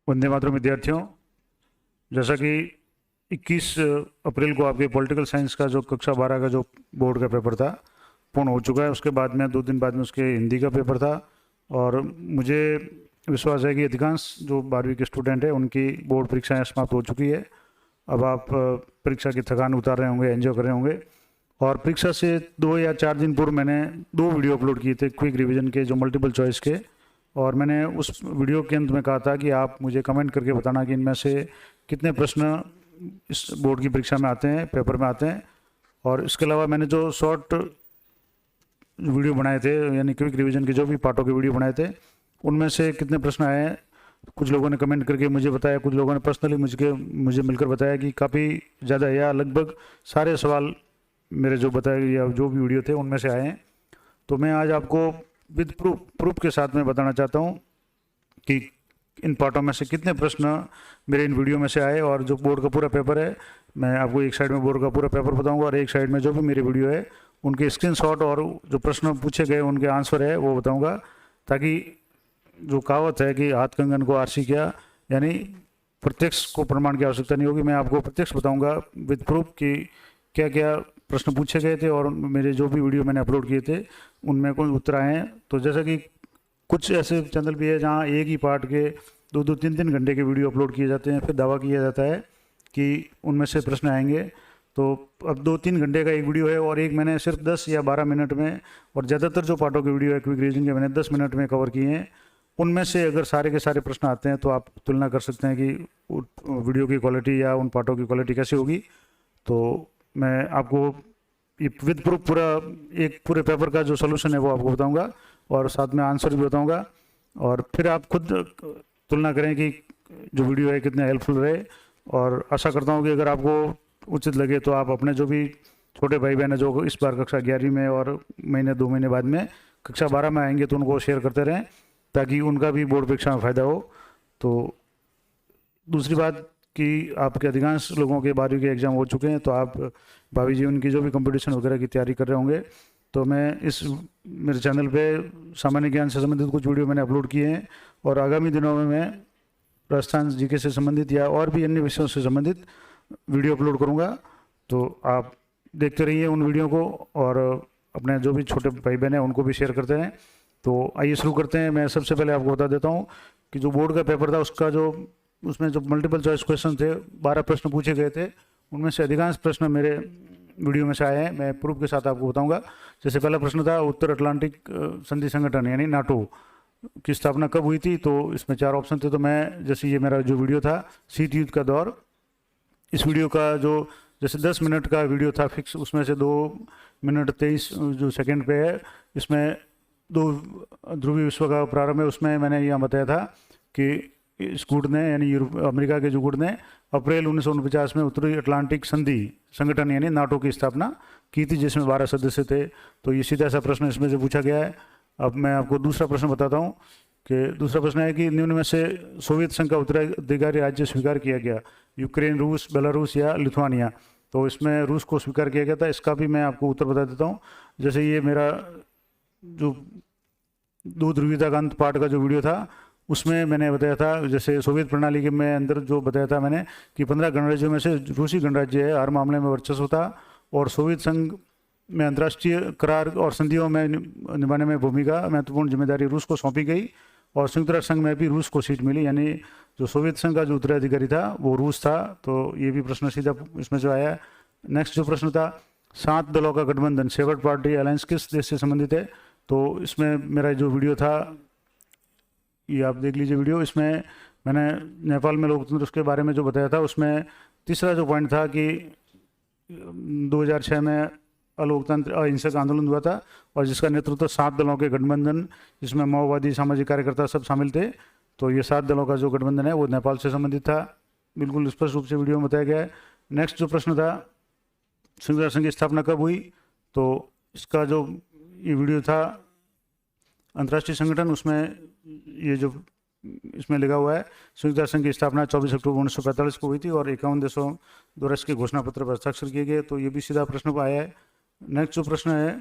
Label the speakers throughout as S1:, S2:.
S1: वंदे मातरम विद्यार्थियों, जैसा कि 21 अप्रैल को आपके पॉलिटिकल साइंस का जो कक्षा 12 का जो बोर्ड का पेपर था पूर्ण हो चुका है। उसके बाद में 2 दिन बाद में उसके हिंदी का पेपर था और मुझे विश्वास है कि अधिकांश जो 12वीं के स्टूडेंट हैं उनकी बोर्ड परीक्षाएं समाप्त हो चुकी है। अब आप परीक्षा की थकान उतार रहे होंगे, एंजॉय कर रहे होंगे। और परीक्षा से 2 या 4 दिन पूर्व मैंने 2 वीडियो अपलोड किए थे क्विक रिवीजन के, जो मल्टीपल चॉइस के, और मैंने उस वीडियो के अंत में कहा था कि आप मुझे कमेंट करके बताना कि इनमें से कितने प्रश्न इस बोर्ड की परीक्षा में आते हैं, पेपर में आते हैं। और इसके अलावा मैंने जो शॉर्ट वीडियो बनाए थे, यानी क्विक रिवीजन के जो भी पार्टों के वीडियो बनाए थे, उनमें से कितने प्रश्न आए हैं कुछ लोगों ने कमेंट करके मुझे बताया, कुछ लोगों ने पर्सनली मुझे मिलकर बताया कि काफ़ी ज़्यादा या लगभग सारे सवाल मेरे जो बताए या जो भी वीडियो थे उनमें से आए हैं। तो मैं आज आपको विद प्रूफ के साथ में बताना चाहता हूँ कि इन पार्टों में से कितने प्रश्न मेरे इन वीडियो में से आए। और जो बोर्ड का पूरा पेपर है, मैं आपको एक साइड में बोर्ड का पूरा पेपर बताऊंगा और एक साइड में जो भी मेरी वीडियो है उनके स्क्रीनशॉट और जो प्रश्न पूछे गए उनके आंसर है वो बताऊंगा, ताकि जो कहावत है कि हाथ कंगन को आरसी किया, यानी प्रत्यक्ष को प्रमाण की आवश्यकता नहीं होगी। मैं आपको प्रत्यक्ष बताऊंगा विद प्रूफ कि क्या क्या प्रश्न पूछे गए थे और मेरे जो भी वीडियो मैंने अपलोड किए थे उनमें कोई उत्तर आए हैं। तो जैसा कि कुछ ऐसे चैनल भी है जहाँ एक ही पार्ट के 2-2, 3-3 घंटे के वीडियो अपलोड किए जाते हैं, फिर दावा किया जाता है कि उनमें से प्रश्न आएंगे। तो अब 2-3 घंटे का एक वीडियो है और एक मैंने सिर्फ 10 या 12 मिनट में, और ज़्यादातर जो पार्टों के वीडियो है क्विक रिवीजन के मैंने 10 मिनट में कवर किए हैं। उनमें से अगर सारे के सारे प्रश्न आते हैं तो आप तुलना कर सकते हैं कि वीडियो की क्वालिटी या उन पार्टों की क्वालिटी कैसी होगी। तो मैं आपको ये विद प्रूफ पूरे पेपर का जो सोल्यूशन है वो आपको बताऊंगा और साथ में आंसर भी बताऊंगा, और फिर आप खुद तुलना करें कि जो वीडियो है कितने हेल्पफुल रहे। और आशा करता हूं कि अगर आपको उचित लगे तो आप अपने जो भी छोटे भाई बहन है जो इस बार कक्षा 11वीं में और 2 महीने बाद में कक्षा 12 में आएंगे तो उनको शेयर करते रहें, ताकि उनका भी बोर्ड परीक्षा में फ़ायदा हो। तो दूसरी बात कि आपके अधिकांश लोगों के 12वीं के एग्ज़ाम हो चुके हैं, तो आप भावी जीवन की जो भी कंपटीशन वगैरह की तैयारी कर रहे होंगे। तो मैं मेरे चैनल पे सामान्य ज्ञान से संबंधित कुछ वीडियो मैंने अपलोड किए हैं और आगामी दिनों में मैं राजस्थान जीके से संबंधित या और भी अन्य विषयों से संबंधित वीडियो अपलोड करूँगा। तो आप देखते रहिए उन वीडियो को और अपने जो भी छोटे भाई बहन हैं उनको भी शेयर करते रहें। तो आइए शुरू करते हैं। मैं सबसे पहले आपको बता देता हूँ कि जो बोर्ड का पेपर था उसमें जो मल्टीपल चॉइस क्वेश्चन थे, 12 प्रश्न पूछे गए थे, उनमें से अधिकांश प्रश्न मेरे वीडियो में से आए हैं। मैं प्रूफ के साथ आपको बताऊंगा। जैसे पहला प्रश्न था, उत्तर अटलांटिक संधि संगठन यानी नाटो की स्थापना कब हुई थी। तो इसमें 4 ऑप्शन थे। तो मैं, जैसे ये मेरा जो वीडियो था शीत युद्ध का दौर, इस वीडियो का जो जैसे 10 मिनट का वीडियो था फिक्स, उसमें से 2 मिनट 23 जो सेकेंड पे है, इसमें 2 ध्रुवीय विश्व का प्रारंभ है। उसमें मैंने यह बताया था कि इस गुट ने, यानी अमेरिका के जो गुट ने अप्रैल 1949 में उत्तरी अटलांटिक संधि संगठन यानी नाटो की स्थापना की थी, जिसमें 12 सदस्य थे। तो ये सीधा सा प्रश्न इसमें से पूछा गया है। अब मैं आपको दूसरा प्रश्न बताता हूँ कि दूसरा प्रश्न है कि निम्न में से सोवियत संघ का उत्तराधिकारी राज्य स्वीकार किया गया, यूक्रेन, रूस, बेलारूस या लिथुआनिया। तो इसमें रूस को स्वीकार किया गया था। इसका भी मैं आपको उत्तर बता देता हूँ। जैसे ये मेरा जो 2 ध्रुवीयता का अंत पार्ट का जो वीडियो था उसमें मैंने बताया था, जैसे सोवियत प्रणाली के में अंदर जो बताया था मैंने कि 15 गणराज्यों में से रूसी गणराज्य है हर मामले में वर्चस्व था, और सोवियत संघ में अंतर्राष्ट्रीय करार और संधियों में निभाने में भूमिका महत्वपूर्ण जिम्मेदारी रूस को सौंपी गई, और संयुक्त राष्ट्र संघ में भी रूस को सीट मिली, यानी जो सोवियत संघ का जो उत्तराधिकारी था वो रूस था। तो ये भी प्रश्न सीधा इसमें जो आया। नेक्स्ट जो प्रश्न था, 7 दलों का गठबंधन सेवर्ड पार्टी अलायंस किस देश से संबंधित है। तो इसमें मेरा जो वीडियो था, ये आप देख लीजिए वीडियो। इसमें मैंने नेपाल में लोकतंत्र के बारे में जो बताया था, उसमें तीसरा जो पॉइंट था कि 2006 में अलोकतंत्र अहिंसक आंदोलन हुआ था और जिसका नेतृत्व 7 दलों के गठबंधन, जिसमें माओवादी, सामाजिक कार्यकर्ता सब शामिल थे। तो ये 7 दलों का जो गठबंधन है वो नेपाल से संबंधित था, बिल्कुल स्पष्ट रूप से वीडियो में बताया गया है। नेक्स्ट जो प्रश्न था, संयुक्त राष्ट्र संघ की स्थापना कब हुई। तो इसका जो ये वीडियो था अंतर्राष्ट्रीय संगठन, उसमें ये जो इसमें लिखा हुआ है, संयुक्त राष्ट्र संघ की स्थापना 24 अक्टूबर 1945 को हुई थी और 51 देशों द्वारा इसके घोषणा पत्र पर हस्ताक्षर किए गए। तो ये भी सीधा प्रश्न पर आया है। नेक्स्ट जो प्रश्न है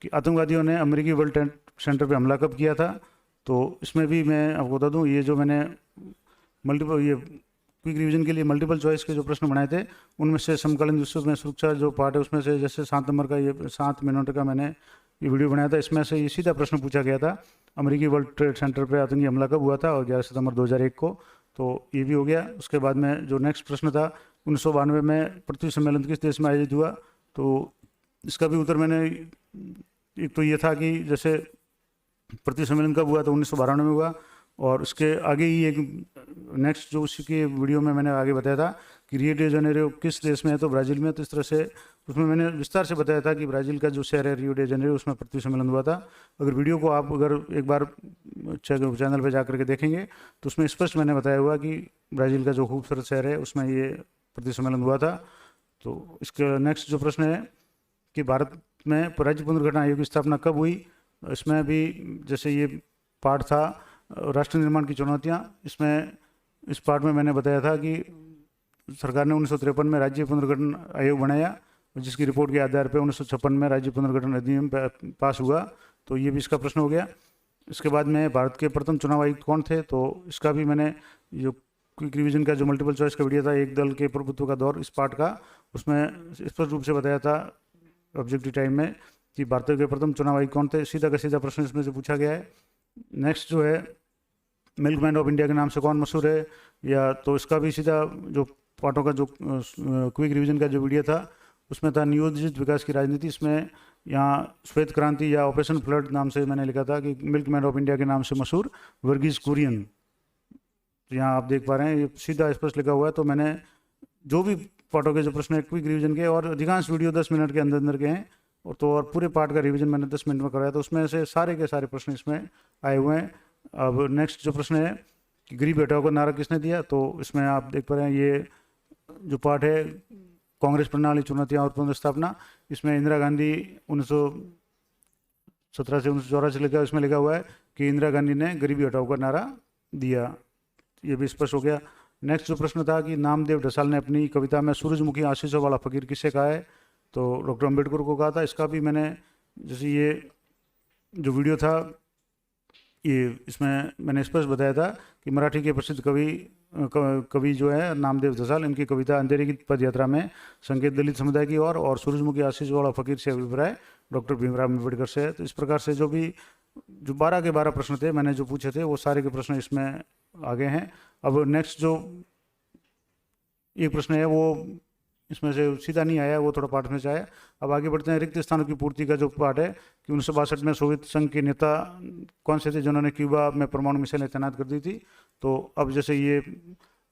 S1: कि आतंकवादियों ने अमेरिकी वर्ल्ड ट्रेड सेंटर पर हमला कब किया था। तो इसमें भी मैं आपको बता दूं, ये जो मैंने मल्टीपल ये क्विक रिवीजन के लिए मल्टीपल चॉइस के जो प्रश्न बनाए थे उनमें से समकालीन विश्व में सुरक्षा जो पार्ट है उसमें से जैसे 7 नंबर का ये 7 मिनट का मैंने ये वीडियो बनाया था, इसमें से ये सीधा प्रश्न पूछा गया था अमेरिकी वर्ल्ड ट्रेड सेंटर पे आतंकी हमला कब हुआ था और 11 सितंबर 2001 को, तो ये भी हो गया। उसके बाद में जो नेक्स्ट प्रश्न था 1992 में पृथ्वी सम्मेलन किस देश में आयोजित हुआ, तो इसका भी उत्तर मैंने एक तो ये था कि जैसे पृथ्वी सम्मेलन कब हुआ तो 1992 में हुआ, और उसके आगे ही एक नेक्स्ट जो उसी के वीडियो में मैंने आगे बताया था कि रियो डी जनेरियो किस देश में है तो ब्राज़ील में, तो इस तरह से उसमें मैंने विस्तार से बताया था कि ब्राज़ील का जो शहर है रियो डी जनेरियो उसमें पृथ्वी सम्मेलन हुआ था। अगर वीडियो को आप अगर एक बार चैनल पर जा करके देखेंगे तो उसमें स्पष्ट मैंने बताया हुआ कि ब्राज़ील का जो खूबसूरत शहर है उसमें ये पृथ्वी सम्मेलन हुआ था। तो इसका नेक्स्ट जो प्रश्न है कि भारत में राज्य पुनर्गठन आयोग की स्थापना कब हुई, इसमें भी जैसे ये पार्ट था राष्ट्र निर्माण की चुनौतियाँ, इसमें इस पार्ट में मैंने बताया था कि सरकार ने 1953 में राज्य पुनर्गठन आयोग बनाया जिसकी रिपोर्ट के आधार पर 1956 में राज्य पुनर्गठन अधिनियम पास हुआ, तो ये भी इसका प्रश्न हो गया। इसके बाद में भारत के प्रथम चुनाव आयुक्त कौन थे, तो इसका भी मैंने जो क्विक रिवीजन का जो मल्टीपल चॉइस का वीडियो था एक दल के प्रभुत्व का दौर इस पार्ट का, उसमें स्पष्ट रूप से बताया था ऑब्जेक्टिव टाइम में कि भारत के प्रथम चुनाव आयुक्त कौन थे, सीधा का सीधा प्रश्न इसमें से पूछा गया है। नेक्स्ट जो है मिल्कमैन ऑफ इंडिया के नाम से कौन मशहूर है, या तो इसका भी सीधा जो पार्टों का जो क्विक रिवीजन का जो वीडियो था उसमें था नियोजित विकास की राजनीति, इसमें यहाँ श्वेत क्रांति या ऑपरेशन फ्लड नाम से मैंने लिखा था कि मिल्कमैन ऑफ इंडिया के नाम से मशहूर वर्गीज कुरियन, तो यहाँ आप देख पा रहे हैं ये सीधा स्पष्ट लिखा हुआ है। तो मैंने जो भी पार्टों के जो प्रश्न है क्विक रिवीजन के, और अधिकांश वीडियो 10 मिनट के अंदर अंदर के हैं, और तो और पूरे पार्ट का रिवीजन मैंने 10 मिनट में कराया, तो उसमें से सारे के सारे प्रश्न इसमें आए हुए हैं। अब नेक्स्ट जो प्रश्न है कि गरीब हटाओ का नारा किसने दिया, तो इसमें आप देख पा रहे हैं ये जो पार्ट है कांग्रेस प्रणाली चुनौतियाँ और पुनर्स्थापना, इसमें इंदिरा गांधी 1917 से 1984 लिखा, इसमें लिखा हुआ है कि इंदिरा गांधी ने गरीबी हटाओ का नारा दिया, ये भी स्पष्ट हो गया। नेक्स्ट जो प्रश्न था कि नामदेव ढसाल ने अपनी कविता में सूरजमुखी आशीषों वाला फकीर किसे कहा है, तो डॉक्टर अम्बेडकर को कहा था। इसका भी मैंने जैसे ये जो वीडियो था ये इसमें मैंने स्पष्ट बताया था कि मराठी के प्रसिद्ध कवि जो है नामदेव ढसाल, इनकी कविता अंधेरे की पद यात्रा में संकेत दलित समुदाय की ओर और सूरजमुखी आशीष वाला फकीर से अभिप्राय डॉक्टर भीमराव अम्बेडकर से है। तो इस प्रकार से जो भी जो 12 के 12 प्रश्न थे मैंने जो पूछे थे वो सारे के प्रश्न इसमें आगे हैं। अब नेक्स्ट जो एक प्रश्न है वो इसमें से सीधा नहीं आया, वो थोड़ा पार्ट में से आया। अब आगे बढ़ते हैं। रिक्त स्थानों की पूर्ति का जो पार्ट है कि 1962 में सोवियत संघ के नेता कौन से थे जिन्होंने क्यूबा में परमाणु मिसाइलें तैनात कर दी थी, तो अब जैसे ये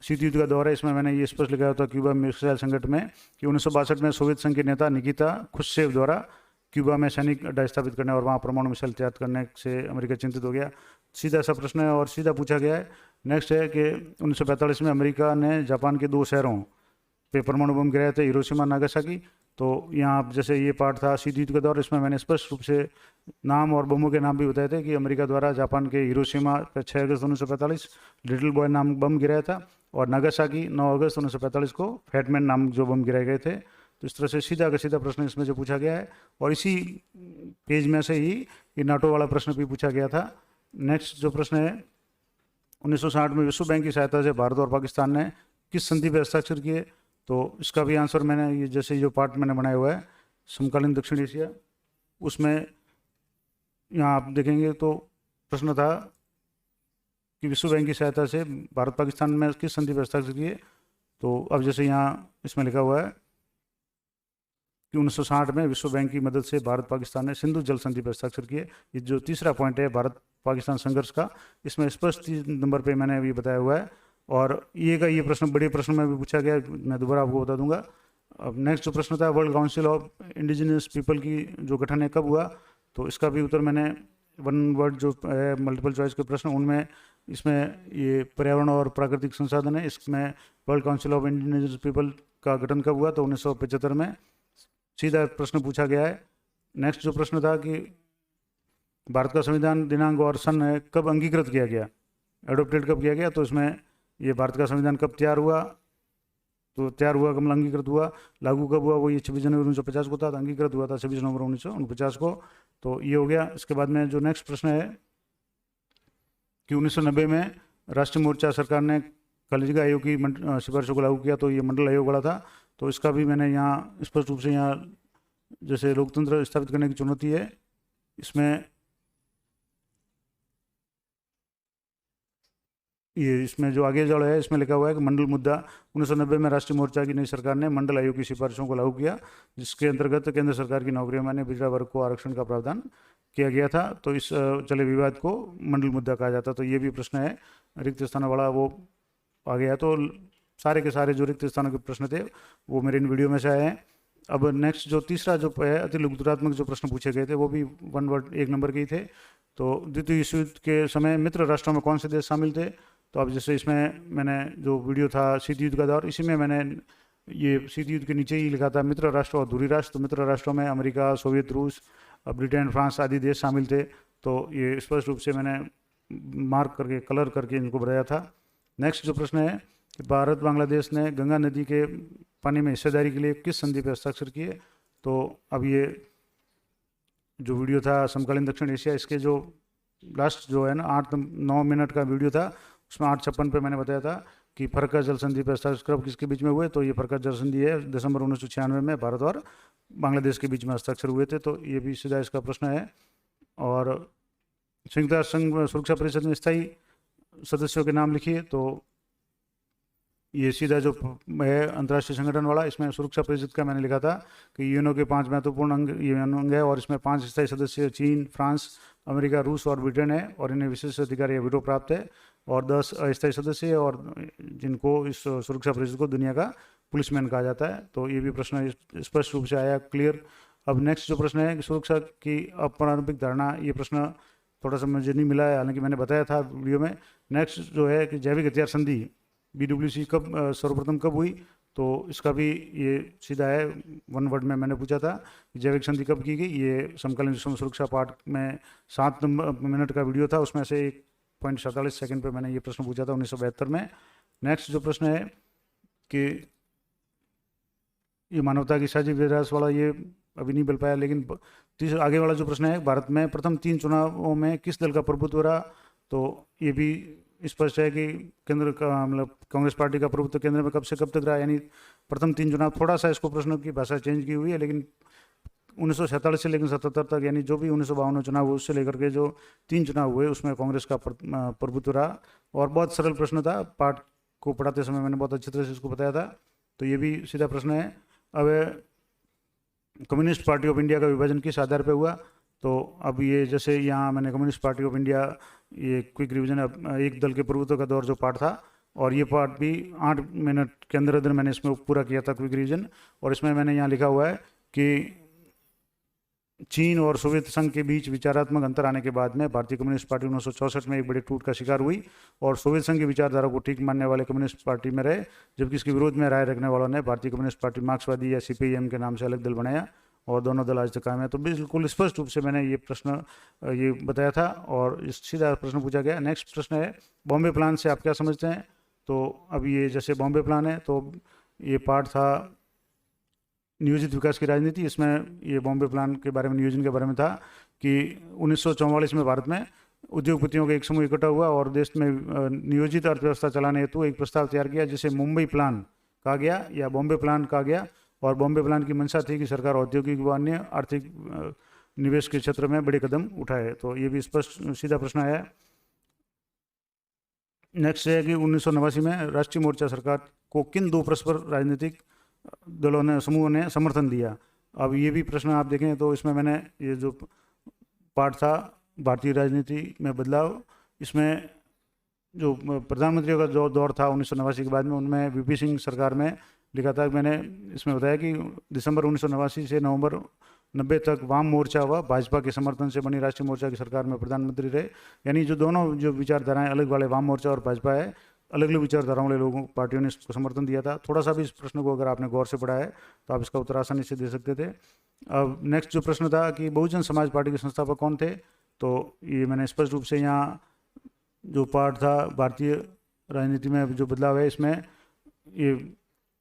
S1: शीत युद्ध का दौर है, इसमें मैंने ये स्पष्ट लिखा था क्यूबा मिसाइल संकट में कि 1962 में सोवियत संघ के नेता निकिता खुश्चेव द्वारा क्यूबा में सैनिक अड्डा स्थापित करने और वहाँ परमाणु मिसाइल तैयार करने से अमेरिका चिंतित हो गया। सीधा सा प्रश्न है और सीधा पूछा गया है। नेक्स्ट है कि 1945 में अमेरिका ने जापान के 2 शहरों पे परमाणु बम गिराए थे, हिरोशिमा नागासाकी। तो यहाँ जैसे ये पार्ट था शीत युद्ध का दौर, इसमें मैंने स्पष्ट रूप से नाम और बमों के नाम भी बताए थे कि अमेरिका द्वारा जापान के हिरोशिमा पे 6 अगस्त 1945 लिटिल बॉय नाम बम गिराया था और नागासाकी 9 अगस्त 1945 को फैटमैन नाम जो बम गिराए गए थे। तो इस तरह से सीधा का सीधा प्रश्न इसमें से पूछा गया है और इसी पेज में से ही ये नाटो वाला प्रश्न भी पूछा गया था। नेक्स्ट जो प्रश्न है 1960 में विश्व बैंक की सहायता से भारत और पाकिस्तान ने किस संधि पर हस्ताक्षर किए, तो इसका भी आंसर मैंने ये जैसे जो पार्ट मैंने बनाया हुआ है समकालीन दक्षिण एशिया, उसमें यहाँ आप देखेंगे तो प्रश्न था कि विश्व बैंक की सहायता से भारत पाकिस्तान में किस संधि पर हस्ताक्षर किए। तो अब जैसे यहाँ इसमें लिखा हुआ है कि 1960 में विश्व बैंक की मदद से भारत पाकिस्तान ने सिंधु जल संधि पर हस्ताक्षर किए। ये जो तीसरा पॉइंट है भारत पाकिस्तान संघर्ष का, इसमें स्पष्ट 3 नंबर पे मैंने अभी बताया हुआ है और ये प्रश्न बड़े प्रश्न में भी पूछा गया, मैं दोबारा आपको बता दूंगा। अब नेक्स्ट जो प्रश्न था world council of indigenous people की जो गठन है कब हुआ, तो इसका भी उत्तर मैंने 1 वर्ड जो है मल्टीपल चॉइस के प्रश्न उनमें इसमें ये पर्यावरण और प्राकृतिक संसाधन है, इसमें world council of indigenous people का गठन कब हुआ, तो 1975 में सीधा प्रश्न पूछा गया है। नेक्स्ट जो प्रश्न था कि भारत का संविधान दिनांक और सन कब अंगीकृत किया गया, एडोप्टेड कब किया गया, तो इसमें ये भारत का संविधान कब तैयार हुआ, तो तैयार हुआ कब अंगीकृत हुआ, लागू कब हुआ, वो ये 26 जनवरी 1950 को था, अंगीकृत हुआ था 26 नवंबर 1949 को। तो ये हो गया। इसके बाद में जो नेक्स्ट प्रश्न है कि 1990 में राष्ट्रीय मोर्चा सरकार ने खलीजिगा आयोग की सिफारिशों को लागू किया, तो ये मंडल आयोग वाला था। तो इसका भी मैंने यहाँ स्पष्ट रूप से यहाँ जैसे लोकतंत्र स्थापित करने की चुनौती है, इसमें इसमें जो आगे जो है इसमें लिखा हुआ है कि मंडल मुद्दा 1990 में राष्ट्रीय मोर्चा की नई सरकार ने मंडल आयोग की सिफारिशों को लागू किया, जिसके अंतर्गत केंद्र सरकार की नौकरियों में पिछड़ा वर्ग को आरक्षण का प्रावधान किया गया था। तो इस चले विवाद को मंडल मुद्दा कहा जाता। तो ये भी प्रश्न है रिक्त स्थानों वाला, वो आ गया। तो सारे के सारे जो रिक्त स्थानों के प्रश्न थे वो मेरे इन वीडियो में से आए हैं। अब नेक्स्ट जो तीसरा जो है अति लघुतरात्मक जो प्रश्न पूछे गए थे वो भी 1 वर्ड 1 नंबर के ही थे। तो द्वितीय विश्व युद्ध के समय मित्र राष्ट्रों में कौन से देश शामिल थे? तो अब जैसे इसमें मैंने जो वीडियो था शीत युद्ध का दौर, इसी में मैंने ये शीत युद्ध के नीचे ही लिखा था मित्र राष्ट्र और दूरी राष्ट्र। तो मित्र राष्ट्रों में अमेरिका, सोवियत रूस, ब्रिटेन, फ्रांस आदि देश शामिल थे। तो ये स्पष्ट रूप से मैंने मार्क करके कलर करके इनको बताया था। नेक्स्ट जो प्रश्न है कि भारत बांग्लादेश ने गंगा नदी के पानी में हिस्सेदारी के लिए किस संधि पर हस्ताक्षर किए? तो अब ये जो वीडियो था समकालीन दक्षिण एशिया, इसके जो लास्ट जो है ना 8-9 मिनट का वीडियो था, उसमें 8:56 पे मैंने बताया था कि फरक्का जल संधि पर हस्ताक्षर कब किसके बीच में हुए? तो ये फरक्का जल संधि है दिसंबर 1996 में भारत और बांग्लादेश के बीच में हस्ताक्षर हुए थे। तो ये भी सीधा इसका प्रश्न है। और संयुक्त राष्ट्र संघ सुरक्षा परिषद में स्थायी सदस्यों के नाम लिखिए। तो ये सीधा जो है अंतर्राष्ट्रीय संगठन वाला, इसमें सुरक्षा परिषद का मैंने लिखा था कि यूएनओ के 5 महत्वपूर्ण अंग ये अंग है, और इसमें 5 स्थायी सदस्य चीन, फ्रांस, अमेरिका, रूस और ब्रिटेन है, और इन्हें विशेष अधिकार या वीटो प्राप्त है, और 10 अस्थायी सदस्य है, और जिनको इस सुरक्षा परिषद को दुनिया का पुलिसमैन कहा जाता है। तो ये भी प्रश्न स्पष्ट रूप से आया, क्लियर। अब नेक्स्ट जो प्रश्न है कि सुरक्षा की अपारंपरिक धारणा, ये प्रश्न थोड़ा सा मुझे नहीं मिला है, हालांकि मैंने बताया था वीडियो में। नेक्स्ट जो है कि जैविक हथियार संधि BWC कब सर्वप्रथम कब हुई? तो इसका भी ये सीधा है 1 वर्ड में मैंने पूछा था कि जैविक संधि कब की गई। ये समकालीन विश्व सुरक्षा पाठ में 7 मिनट का वीडियो था, उसमें से 1.47 सेकंड पे मैंने ये प्रश्न पूछा था 1972 में। नेक्स्ट जो प्रश्न है कि ये मानवता की साझी विरासत वाला, ये अभी नहीं मिल पाया, लेकिन तीसरा आगे वाला जो प्रश्न है भारत में प्रथम 3 चुनावों में किस दल का प्रभुत्व रहा? तो ये भी स्पष्ट है कि केंद्र का मतलब कांग्रेस पार्टी का प्रभुत्व केंद्र में कब से कब तक रहा, यानी प्रथम 3 चुनाव। थोड़ा सा इसको प्रश्न की भाषा चेंज की हुई है, लेकिन 1947 से लेकर 77 तक, यानी जो भी 1952 चुनाव हुए उससे लेकर के जो 3 चुनाव हुए उसमें कांग्रेस का प्रभुत्व रहा। और बहुत सरल प्रश्न था, पाठ को पढ़ाते समय मैंने बहुत अच्छी तरह से इसको बताया था। तो ये भी सीधा प्रश्न है। अब कम्युनिस्ट पार्टी ऑफ इंडिया का विभाजन किस आधार पर हुआ? तो अब ये जैसे यहाँ मैंने कम्युनिस्ट पार्टी ऑफ इंडिया ये क्विक रिवीजन एक दल के प्रभुत्व का दौर जो पार्ट था, और ये पार्ट भी 8 मिनट के अंदर अंदर मैंने इसमें पूरा किया था क्विक रिवीजन। और इसमें मैंने यहाँ लिखा हुआ है कि चीन और सोवियत संघ के बीच विचारात्मक अंतर आने के बाद में भारतीय कम्युनिस्ट पार्टी 1964 में एक बड़े टूट का शिकार हुई, और सोवियत संघ की विचारधारा को ठीक मानने वाले कम्युनिस्ट पार्टी में रहे, जबकि इसके विरोध में राय रखने वालों ने भारतीय कम्युनिस्ट पार्टी मार्क्सवादी या CPIM के नाम से अलग दल बनाया, और दोनों दल आज तक कायम है। तो बिल्कुल स्पष्ट रूप से मैंने ये प्रश्न ये बताया था, और सीधा प्रश्न पूछा गया। नेक्स्ट प्रश्न है बॉम्बे प्लान से आप क्या समझते हैं? तो अब ये जैसे बॉम्बे प्लान है, तो ये पार्ट था नियोजित विकास की राजनीति। इसमें ये बॉम्बे प्लान के बारे में, नियोजन के बारे में था कि 1944 में भारत में उद्योगपतियों का एक समूह इकट्ठा हुआ और देश में नियोजित अर्थव्यवस्था चलाने हेतु एक प्रस्ताव तैयार किया, जिसे मुंबई प्लान कहा गया या बॉम्बे प्लान कहा गया। और बॉम्बे प्लान की मंशा थी कि सरकार औद्योगिक व अन्य आर्थिक निवेश के क्षेत्र में बड़े कदम उठाए। तो ये भी स्पष्ट सीधा प्रश्न आया। नेक्स्ट है कि 1989 में राष्ट्रीय मोर्चा सरकार को किन 2 परस्पर राजनीतिक दलों ने समूहों ने समर्थन दिया? अब ये भी प्रश्न आप देखें तो इसमें मैंने ये जो पार्ट था भारतीय राजनीति में बदलाव, इसमें जो प्रधानमंत्रियों का जो दौर था 1989 के बाद में, उनमें VP सिंह सरकार में लिखा था। मैंने इसमें बताया कि दिसंबर 1989 से नवंबर 90 तक वाम मोर्चा व भाजपा के समर्थन से बनी राष्ट्रीय मोर्चा की सरकार में प्रधानमंत्री रहे, यानी जो दोनों जो विचारधाराएं अलग वाले वाम मोर्चा और भाजपा है, अलग अलग विचारधाराओं वाले लोगों पार्टियों ने इसको समर्थन दिया था। थोड़ा सा भी इस प्रश्न को अगर आपने गौर से पढ़ा है तो आप इसका उत्तर आसानी से दे सकते थे। अब नेक्स्ट जो प्रश्न था कि बहुजन समाज पार्टी के संस्थापक कौन थे? तो ये मैंने स्पष्ट रूप से यहाँ जो पार्ट था भारतीय राजनीति में जो बदलाव है, इसमें ये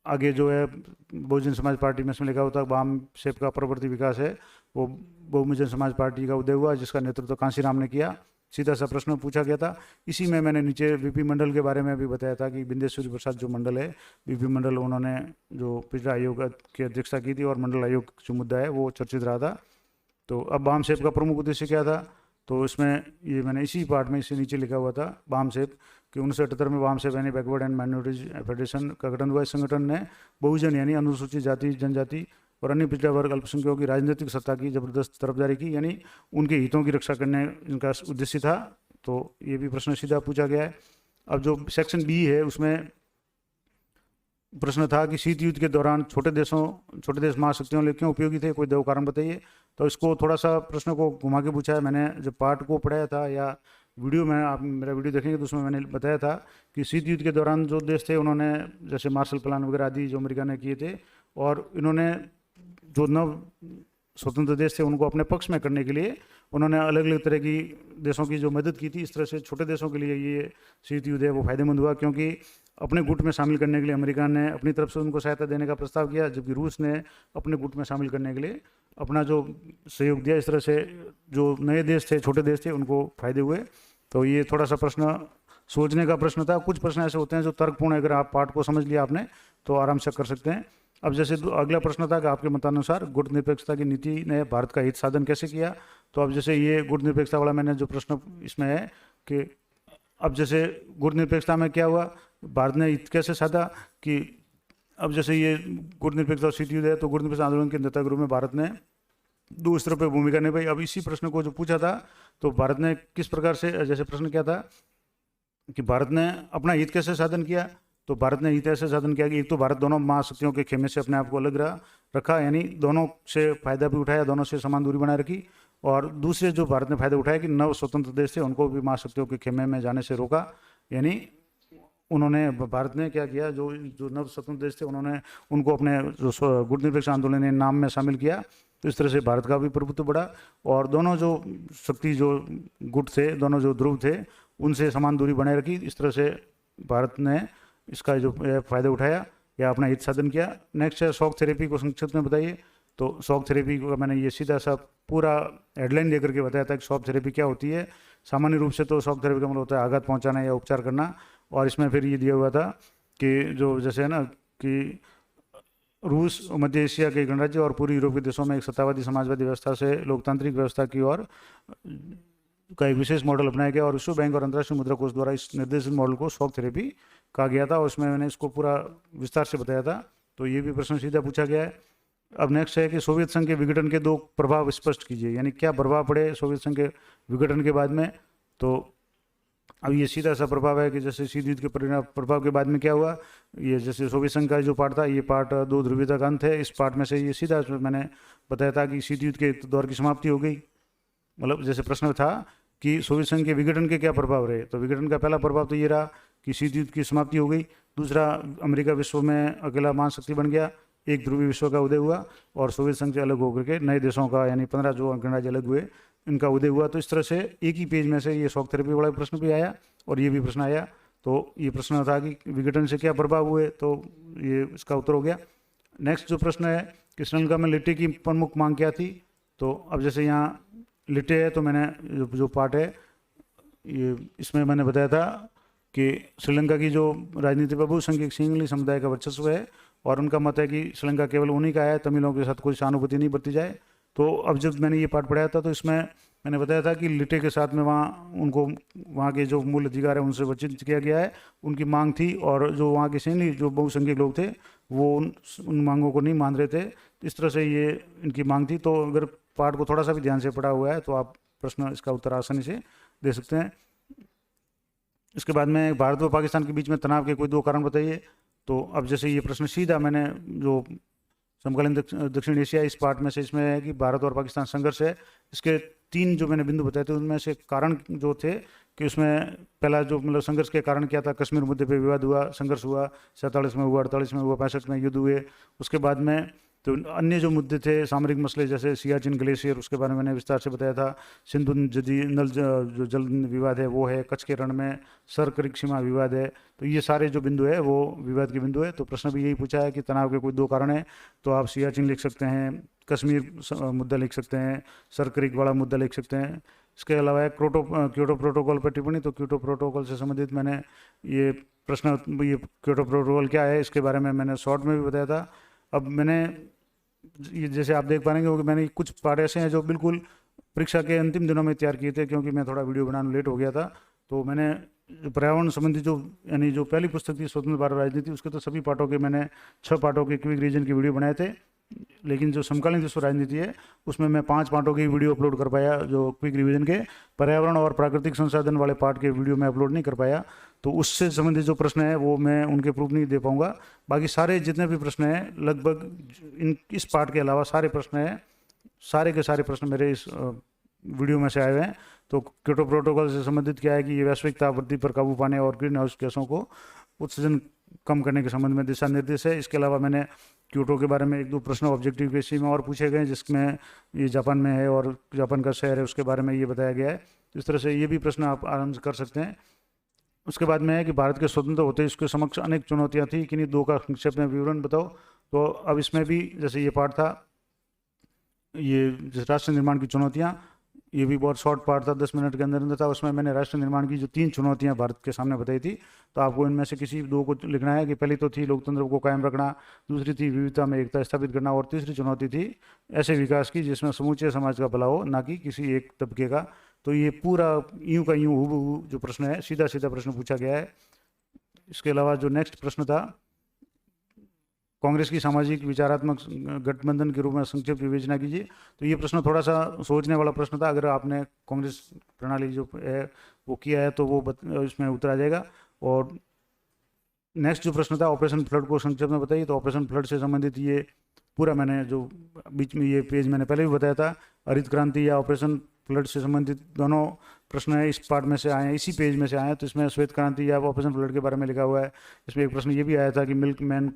S1: आगे जो है बहुजन समाज पार्टी में इसमें लिखा होता है वाम शेप का प्रवृत्ति विकास है, वो बहुजन समाज पार्टी का उदय हुआ, जिसका नेतृत्व कांशीराम ने किया। सीधा सा प्रश्न पूछा गया था। इसी में मैंने नीचे वीपी मंडल के बारे में भी बताया था कि बिंदेश्वरी प्रसाद जो मंडल है, वीपी मंडल, उन्होंने जो पिछड़ा आयोग की अध्यक्षता की थी और मंडल आयोग जो मुद्दा है वो चर्चित रहा था। तो अब बाम सेप का प्रमुख उद्देश्य क्या था, तो इसमें ये मैंने इसी पार्ट में इससे नीचे लिखा हुआ था बाम सेप कि 1978 में बाम सेप यानी बैकवर्ड एंड माइनॉरिटीज फेडरेशन का गठन हुआ। इस संगठन ने बहुजन यानी अनुसूचित जाति, जनजाति और अन्य पिछड़ा वर्ग अल्पसंख्यकों की राजनीतिक सत्ता की जबरदस्त तरफदारी की, यानी उनके हितों की रक्षा करने इनका उद्देश्य था। तो ये भी प्रश्न सीधा पूछा गया है। अब जो सेक्शन बी है उसमें प्रश्न था कि शीत युद्ध के दौरान छोटे देश महाशक्तियों लिए क्यों उपयोगी थे, कोई दो कारण बताइए। तो इसको थोड़ा सा प्रश्न को घुमा के पूछा है। मैंने जब पार्ट को पढ़ाया था या वीडियो में, आप मेरा वीडियो देखेंगे तो उसमें मैंने बताया था कि शीत युद्ध के दौरान जो देश थे उन्होंने जैसे मार्शल प्लान वगैरह आदि जो अमेरिका ने किए थे, और इन्होंने जो नव स्वतंत्र देश थे उनको अपने पक्ष में करने के लिए उन्होंने अलग अलग तरह की देशों की जो मदद की थी। इस तरह से छोटे देशों के लिए ये शीत युद्ध है वो फायदेमंद हुआ, क्योंकि अपने गुट में शामिल करने के लिए अमेरिका ने अपनी तरफ से उनको सहायता देने का प्रस्ताव किया, जबकि रूस ने अपने गुट में शामिल करने के लिए अपना जो सहयोग दिया। इस तरह से जो नए देश थे, छोटे देश थे, उनको फायदे हुए। तो ये थोड़ा सा प्रश्न सोचने का प्रश्न था। कुछ प्रश्न ऐसे होते हैं जो तर्कपूर्ण है, अगर आप पाठ को समझ लिया आपने तो आराम से कर सकते हैं। अब जैसे अगला प्रश्न था कि आपके मतानुसार गुट निरपेक्षता की नीति ने भारत का हित साधन कैसे किया। तो अब जैसे ये गुट निरपेक्षता वाला मैंने जो प्रश्न इसमें है कि अब जैसे गुट निरपेक्षता में क्या हुआ, भारत ने हित कैसे साधा कि अब जैसे ये गुट निरपेक्षता शीत युद्ध है तो गुट निरपेक्षता आंदोलन के नेता के रूप में भारत ने दो स्तरों पर भूमिका निभाई। अब इसी प्रश्न को जो पूछा था तो भारत ने किस प्रकार से, जैसे प्रश्न क्या था कि भारत ने अपना हित कैसे साधन किया, तो भारत ने हित ऐसे साधन किया कि एक तो भारत दोनों महाशक्तियों के खेमे से अपने आप को अलग रखा, यानी दोनों से फायदा भी उठाया, दोनों से समान दूरी बनाए रखी। और दूसरे जो भारत ने फायदा उठाया कि नव स्वतंत्र देश थे उनको भी महाशक्तियों के खेमे में जाने से रोका, यानी उन्होंने, भारत ने क्या किया, जो जो नव स्वतंत्र देश थे उन्होंने उनको अपने जो गुट निरपेक्ष आंदोलन ने नाम में शामिल किया। तो इस तरह से भारत का भी प्रभुत्व बढ़ा और दोनों जो शक्ति जो गुट थे, दोनों जो ध्रुव थे, उनसे समान दूरी बनाए रखी। इस तरह से भारत ने इसका जो फायदा उठाया या अपना हित साधन किया। नेक्स्ट है शॉक थेरेपी को संक्षिप्त में बताइए। तो शॉक थेरेपी को मैंने ये सीधा सा पूरा हेडलाइन देकर के बताया था कि शॉक थेरेपी क्या होती है। सामान्य रूप से तो शॉक थेरेपी का मतलब होता है आघात पहुंचाना या उपचार करना, और इसमें फिर ये दिया हुआ था कि जो जैसे है ना कि रूस, मध्य एशिया के गणराज्य और पूर्वी यूरोप के देशों में एक सत्तावादी समाजवादी व्यवस्था से लोकतांत्रिक व्यवस्था की ओर का एक विशेष मॉडल अपनाया गया और विश्व बैंक और अंतर्राष्ट्रीय मुद्रा कोष द्वारा इस निर्देशित मॉडल को शॉक थेरेपी कहा गया था, और उसमें मैंने इसको पूरा विस्तार से बताया था। तो ये भी प्रश्न सीधा पूछा गया है। अब नेक्स्ट है कि सोवियत संघ के विघटन के दो प्रभाव स्पष्ट कीजिए, यानी क्या प्रभाव पड़े सोवियत संघ के विघटन के बाद में। तो अब ये सीधा सा प्रभाव है कि जैसे शीत युद्ध के परिणाम प्रभाव के बाद में क्या हुआ, ये जैसे सोवियत संघ का जो पार्ट था, ये पार्ट दो ध्रुवीयता का अंत है। इस पार्ट में से ये सीधा मैंने बताया था कि शीत युद्ध के दौर की समाप्ति हो गई। मतलब जैसे प्रश्न था कि सोवियत संघ के विघटन के क्या प्रभाव रहे, तो विघटन का पहला प्रभाव तो ये रहा कि शीत युद्ध की समाप्ति हो गई। दूसरा, अमेरिका विश्व में अकेला महाशक्ति बन गया, एक ध्रुवीय विश्व का उदय हुआ और सोवियत संघ से अलग होकर के नए देशों का यानी 15 जो गणराज्य अलग हुए इनका उदय हुआ। तो इस तरह से एक ही पेज में से ये शॉक थेरेपी वाला प्रश्न भी आया और ये भी प्रश्न आया। तो ये प्रश्न था कि विघटन से क्या प्रभाव हुए, तो ये इसका उत्तर हो गया। नेक्स्ट जो प्रश्न है कि श्रीलंका में लिट्टे की प्रमुख मांग क्या थी। तो अब जैसे यहाँ लिट्टे है तो मैंने जो पार्ट है ये इसमें मैंने बताया था कि श्रीलंका की जो राजनीति पर बहुसंख्यक सिंगली समुदाय का वर्चस्व है और उनका मत है कि श्रीलंका केवल उन्हीं का है, तमिलों के साथ कोई सहानुभूति नहीं बरती जाए। तो अब जब मैंने ये पाठ पढ़ाया था तो इसमें मैंने बताया था कि लिट्टे के साथ में वहाँ उनको वहाँ के जो मूल अधिकार है उनसे वंचित किया गया है, उनकी मांग थी, और जो वहाँ के सैनिक जो बहुसंख्यक लोग थे वो उन मांगों को नहीं मान रहे थे। इस तरह से ये इनकी मांग थी। तो अगर पाठ को थोड़ा सा भी ध्यान से पढ़ा हुआ है तो आप प्रश्न इसका उत्तर आसानी से दे सकते हैं। इसके बाद में भारत व पाकिस्तान के बीच में तनाव के कोई दो कारण बताइए। तो अब जैसे ये प्रश्न सीधा मैंने जो समकालीन दक्षिण एशिया इस पार्ट में से इसमें है कि भारत और पाकिस्तान संघर्ष है, इसके तीन जो मैंने बिंदु बताए थे उनमें से कारण जो थे कि उसमें पहला जो मतलब संघर्ष के कारण क्या था, कश्मीर मुद्दे पे विवाद हुआ, संघर्ष हुआ, 47 में हुआ, 48 में हुआ, 65 में युद्ध हुए। उसके बाद में तो अन्य जो मुद्दे थे सामरिक मसले जैसे सियाचिन ग्लेशियर, उसके बारे में मैंने विस्तार से बताया था। सिंधु नदी नल जो जल विवाद है वो है, कच्छ के रण में सरकरिक सीमा विवाद है। तो ये सारे जो बिंदु है वो विवाद के बिंदु है। तो प्रश्न भी यही पूछा है कि तनाव के कोई दो कारण है, तो आप सियाचिन लिख सकते हैं, कश्मीर मुद्दा लिख सकते हैं, सर क्रिक वाला मुद्दा लिख सकते हैं। इसके अलावा है क्योटो प्रोटोकॉल पर टिप्पणी। तो क्योटो प्रोटोकॉल से संबंधित मैंने ये प्रश्न, ये क्योटो प्रोटोकॉल क्या है इसके बारे में मैंने शॉर्ट में भी बताया था। अब मैंने ये जैसे आप देख पाएंगे कि मैंने कुछ पार्ट ऐसे हैं जो बिल्कुल परीक्षा के अंतिम दिनों में तैयार किए थे, क्योंकि मैं थोड़ा वीडियो बनाने लेट हो गया था। तो मैंने पर्यावरण संबंधी जो यानी जो पहली पुस्तक थी स्वतंत्र भारत राजनीति, उसके तो सभी पार्टों के मैंने 6 पार्टों के क्विक रीजन की वीडियो बनाए थे। लेकिन जो समकालीन विश्व राजनीति है उसमें मैं 5 पार्टों की वीडियो अपलोड कर पाया। जो क्विक रिवीजन के पर्यावरण और प्राकृतिक संसाधन वाले पार्ट के वीडियो मैं अपलोड नहीं कर पाया। तो उससे संबंधित जो प्रश्न है वो मैं उनके प्रूफ नहीं दे पाऊंगा। बाकी सारे जितने भी प्रश्न हैं लगभग इस पार्ट के अलावा सारे प्रश्न हैं, सारे के सारे प्रश्न मेरे इस वीडियो में से आए हुए हैं। तो क्योटो प्रोटोकॉल से संबंधित क्या है कि ये वैश्विक तापवृद्धि पर काबू पाने और ग्रीन हाउस गैसों को उत्सर्जन कम करने के संबंध में दिशा निर्देश है। इसके अलावा मैंने क्योटो के बारे में 1-2 प्रश्न ऑब्जेक्टिव के इसी में और पूछे गए, जिसमें ये जापान में है और जापान का शहर है उसके बारे में ये बताया गया है। इस तरह से ये भी प्रश्न आप आराम से कर सकते हैं। उसके बाद में है कि भारत के स्वतंत्र होते इसके समक्ष अनेक चुनौतियां थी, किन्हीं 2 का संक्षेप में विवरण बताओ। तो अब इसमें भी जैसे ये पार्ट था, ये राष्ट्र निर्माण की चुनौतियां, ये भी बहुत शॉर्ट पार्ट था, 10 मिनट के अंदर अंदर था। उसमें मैंने राष्ट्र निर्माण की जो 3 चुनौतियां भारत के सामने बताई थी, तो आपको इनमें से किसी 2 को लिखना है। कि पहली तो थी लोकतंत्र को कायम रखना, दूसरी थी विविधता में एकता स्थापित करना, और तीसरी चुनौती थी ऐसे विकास की जिसमें समूचे समाज का भला हो, ना कि किसी एक तबके का। तो ये पूरा यूं का यूं हूबहू जो प्रश्न है, सीधा सीधा प्रश्न पूछा गया है। इसके अलावा जो नेक्स्ट प्रश्न था, कांग्रेस की सामाजिक विचारात्मक गठबंधन के रूप में संक्षिप्त विवेचना कीजिए। तो ये प्रश्न थोड़ा सा सोचने वाला प्रश्न था। अगर आपने कांग्रेस प्रणाली जो है वो किया है तो वो इसमें उतर आ जाएगा। और नेक्स्ट जो प्रश्न था, ऑपरेशन फ्लड को संक्षेप में बताइए। तो ऑपरेशन फ्लड से संबंधित ये पूरा मैंने जो बीच में ये पेज मैंने पहले भी बताया था, हरित क्रांति या ऑपरेशन फ्लड से संबंधित दोनों प्रश्न है इस पार्ट में से आए हैं, इसी पेज में से आए हैं। तो इसमें श्वेत क्रांति या ऑपरेशन फ्लड के बारे में लिखा हुआ है। इसमें एक प्रश्न ये भी आया था कि मिल्क मैन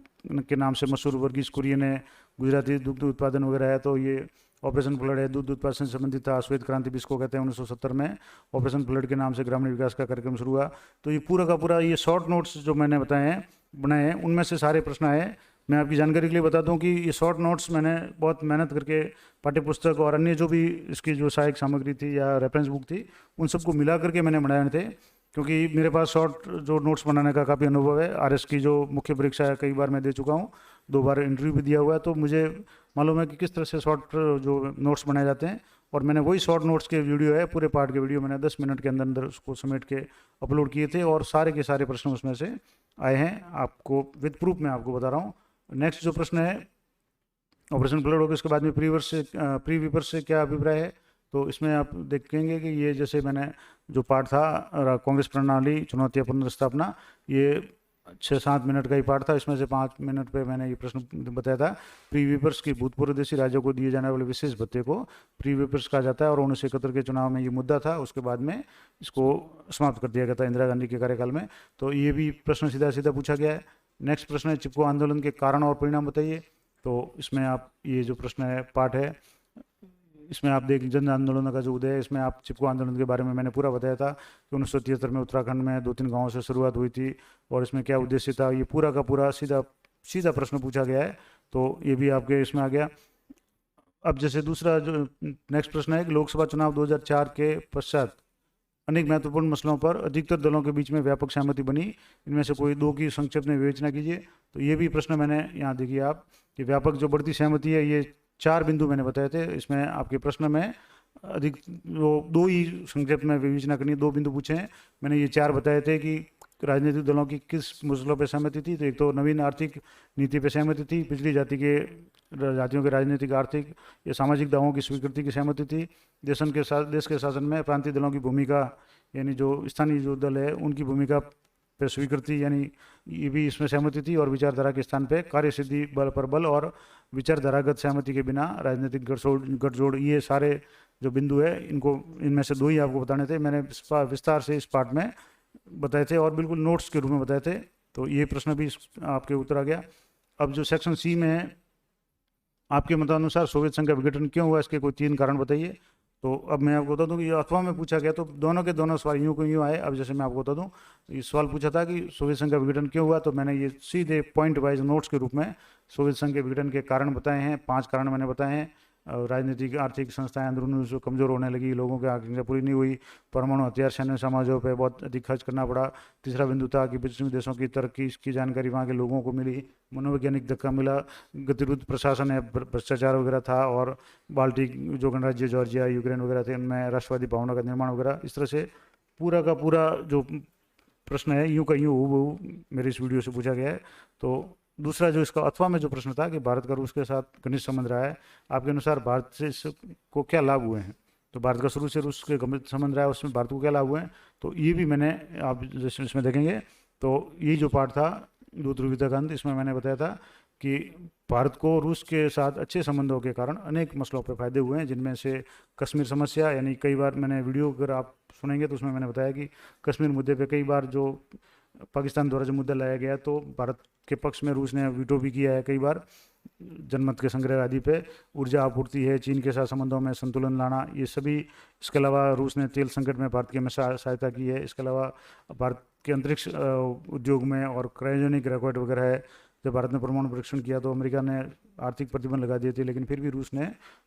S1: के नाम से मशहूर वर्गीज कुरियन है, गुजराती दुग्ध उत्पादन वगैरह है। तो ये ऑपरेशन फ्लड है, दूध उत्पादन से संबंधित था। श्वेत क्रांति भी इसको कहते हैं, 1970 में ऑपरेशन फ्लड के नाम से ग्रामीण विकास का कार्यक्रम शुरू हुआ। तो ये पूरा का पूरा ये शॉर्ट नोट्स जो मैंने बताए हैं बनाए हैं, उनमें से सारे प्रश्न आए। मैं आपकी जानकारी के लिए बता दूं कि ये शॉर्ट नोट्स मैंने बहुत मेहनत करके पाठ्यपुस्तक और अन्य जो भी इसकी जो सहायक सामग्री थी या रेफरेंस बुक थी उन सबको मिला करके मैंने बनाए थे। क्योंकि मेरे पास शॉर्ट जो नोट्स बनाने का काफ़ी अनुभव है। आरएस की जो मुख्य परीक्षा है कई बार मैं दे चुका हूँ, 2 बार इंटरव्यू भी दिया हुआ है। तो मुझे मालूम है कि किस तरह से शॉर्ट जो नोट्स बनाए जाते हैं। और मैंने वही शॉर्ट नोट्स के वीडियो है, पूरे पार्ट के वीडियो मैंने 10 मिनट के अंदर अंदर उसको समेट के अपलोड किए थे और सारे के सारे प्रश्न उसमें से आए हैं। आपको विद प्रूफ मैं आपको बता रहा हूँ। नेक्स्ट जो प्रश्न है, ऑपरेशन फ्लड होगा, इसके बाद में प्री विपर्स से क्या अभिप्राय है। तो इसमें आप देखेंगे कि ये जैसे मैंने जो पार्ट था कांग्रेस प्रणाली चुनौतियां पुनर्स्थापना, ये 6-7 मिनट का ही पार्ट था। इसमें से 5 मिनट पे मैंने ये प्रश्न बताया था। प्री विपर्स की भूतपूर्व देशी राज्यों को दिए जाने वाले विशेष भत्ते को प्री विपर्स कहा जाता है और 1971 के चुनाव में ये मुद्दा था। उसके बाद में इसको समाप्त कर दिया गया था इंदिरा गांधी के कार्यकाल में। तो ये भी प्रश्न सीधा सीधा पूछा गया है। नेक्स्ट प्रश्न है, चिपको आंदोलन के कारण और परिणाम बताइए। तो इसमें आप ये जो प्रश्न है पार्ट है, इसमें आप देख जन आंदोलन का जो उदय है, इसमें आप चिपको आंदोलन के बारे में मैंने पूरा बताया था कि 1973 में उत्तराखंड में 2-3 गांवों से शुरुआत हुई थी और इसमें क्या उद्देश्य था। ये पूरा का पूरा सीधा प्रश्न पूछा गया है। तो ये भी आपके इसमें आ गया। अब जैसे दूसरा जो नेक्स्ट प्रश्न है कि लोकसभा चुनाव 2004 के पश्चात अनेक महत्वपूर्ण मसलों पर अधिकतर दलों के बीच में व्यापक सहमति बनी, इनमें से कोई 2 की संक्षेप में विवेचना कीजिए। तो ये भी प्रश्न मैंने यहाँ देखिए आप कि व्यापक जो बढ़ती सहमति है, ये 4 बिंदु मैंने बताए थे। इसमें आपके प्रश्न में अधिक 2 ही संक्षेप में विवेचना करनी, 2 बिंदु पूछे हैं। मैंने ये 4 बताए थे कि राजनीतिक दलों की किस मसलों पर सहमति थी। तो एक तो नवीन आर्थिक नीति पर सहमति थी, पिछड़ी जातियों के राजनीतिक आर्थिक या सामाजिक दावों की स्वीकृति की सहमति थी, देश के शासन में प्रांतीय दलों की भूमिका यानी जो स्थानीय जो दल है उनकी भूमिका पर स्वीकृति यानी ये भी इसमें सहमति थी, और विचारधारा के स्थान पे कार्यसिद्धि बल पर बल और विचारधारागत सहमति के बिना राजनीतिक गठजोड़, ये सारे जो बिंदु है इनमें से 2 ही आपको बताने थे। मैंने विस्तार से इस पार्ट में बताए थे और बिल्कुल नोट्स के रूप में बताए थे। तो ये प्रश्न भी आपके उत्तर आ गया। अब जो सेक्शन सी में है, आपके मतानुसार सोवियत संघ का विघटन क्यों हुआ, इसके कोई 3 कारण बताइए। तो अब मैं आपको बता दूं कि ये अथवा में पूछा गया, तो दोनों के दोनों सवाल यूं को यूं आए। अब जैसे मैं आपको बता दूं, ये सवाल पूछा था कि सोवियत संघ का विघटन क्यों हुआ, तो मैंने ये सीधे पॉइंट वाइज नोट्स के रूप में सोवियत संघ के विघटन के कारण बताए हैं। 5 कारण मैंने बताए हैं। राजनीतिक आर्थिक संस्थाएं अंदरूनी जो कमज़ोर होने लगी, लोगों की आकांक्षा पूरी नहीं हुई, परमाणु हथियार सैन्य समाजों पर बहुत अधिक खर्च करना पड़ा। तीसरा बिंदु था कि पश्चिमी देशों की तरक्की की जानकारी वहाँ के लोगों को मिली, मनोवैज्ञानिक धक्का मिला, गतिरोध प्रशासन है, भ्रष्टाचार वगैरह था, और बाल्टिक जो गणराज्य जॉर्जिया यूक्रेन वगैरह थे उनमें राष्ट्रवादी भावना का निर्माण वगैरह। इस तरह से पूरा का पूरा जो प्रश्न है यूं का यूं हूबहू मेरे इस वीडियो से पूछा गया है। तो दूसरा जो इसका अथवा में जो प्रश्न था कि भारत का रूस के साथ घनिष्ठ संबंध रहा है, आपके अनुसार भारत से इसको क्या लाभ हुए हैं। तो भारत का शुरू से रूस के घनिष्ठ संबंध रहा है, उसमें भारत को क्या लाभ हुए हैं, तो ये भी मैंने, आप जैसे इसमें देखेंगे तो ये जो पार्ट था दो ध्रुवीयता का अंत, इसमें मैंने बताया था कि भारत को रूस के साथ अच्छे संबंधों के कारण अनेक मसलों पर फायदे हुए हैं, जिनमें से कश्मीर समस्या, यानी कई बार मैंने वीडियो अगर आप सुनेंगे तो उसमें मैंने बताया कि कश्मीर मुद्दे पे कई बार जो पाकिस्तान द्वारा जो मुद्दा लाया गया तो भारत के पक्ष में रूस ने वीटो भी किया है कई बार, जनमत के संग्रह आदि पे। ऊर्जा आपूर्ति है, चीन के साथ संबंधों में संतुलन लाना, ये सभी। इसके अलावा रूस ने तेल संकट में भारत की हमेशा सहायता की है। इसके अलावा भारत के अंतरिक्ष उद्योग में और क्रायोजेनिक रॉकेट वगैरह है। जब भारत ने परमाणु परीक्षण किया तो अमेरिका ने आर्थिक प्रतिबंध लगा दिए थे, लेकिन फिर भी रूस ने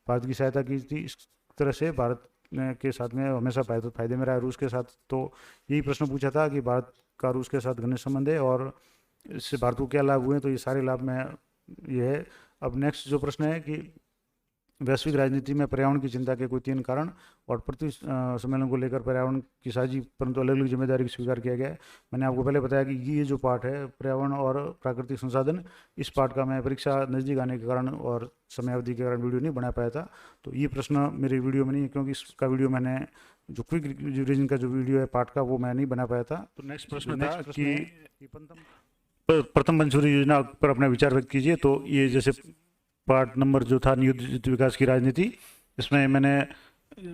S1: भारत की सहायता की थी। इस तरह से भारत के साथ में हमेशा फायदे में रहा है रूस के साथ। तो यही प्रश्न पूछा था कि भारत का रूस के साथ घनिष्ठ संबंध है और इससे भारत को क्या लाभ हुए, तो ये सारे लाभ में ये है। अब नेक्स्ट जो प्रश्न है कि वैश्विक राजनीति में पर्यावरण की चिंता के कोई 3 कारण, और पृथ्वी सम्मेलन को लेकर पर्यावरण की साझी परंतु अलग अलग जिम्मेदारी को स्वीकार किया गया है। मैंने आपको पहले बताया कि ये जो पार्ट है पर्यावरण और प्राकृतिक संसाधन, इस पार्ट का मैं परीक्षा नज़दीक आने के कारण और समय अवधि के कारण वीडियो नहीं बना पाया था। तो ये प्रश्न मेरे वीडियो में नहीं है, क्योंकि इसका वीडियो मैंने जो क्विक रिवीजन का जो वीडियो है पार्ट का वो मैं नहीं बना पाया था। तो नेक्स्ट प्रश्न था कि प्रथम पंचवटी योजना पर अपना विचार व्यक्त कीजिए। तो ये जैसे पार्ट नंबर जो था नियुक्त विकास की राजनीति, इसमें मैंने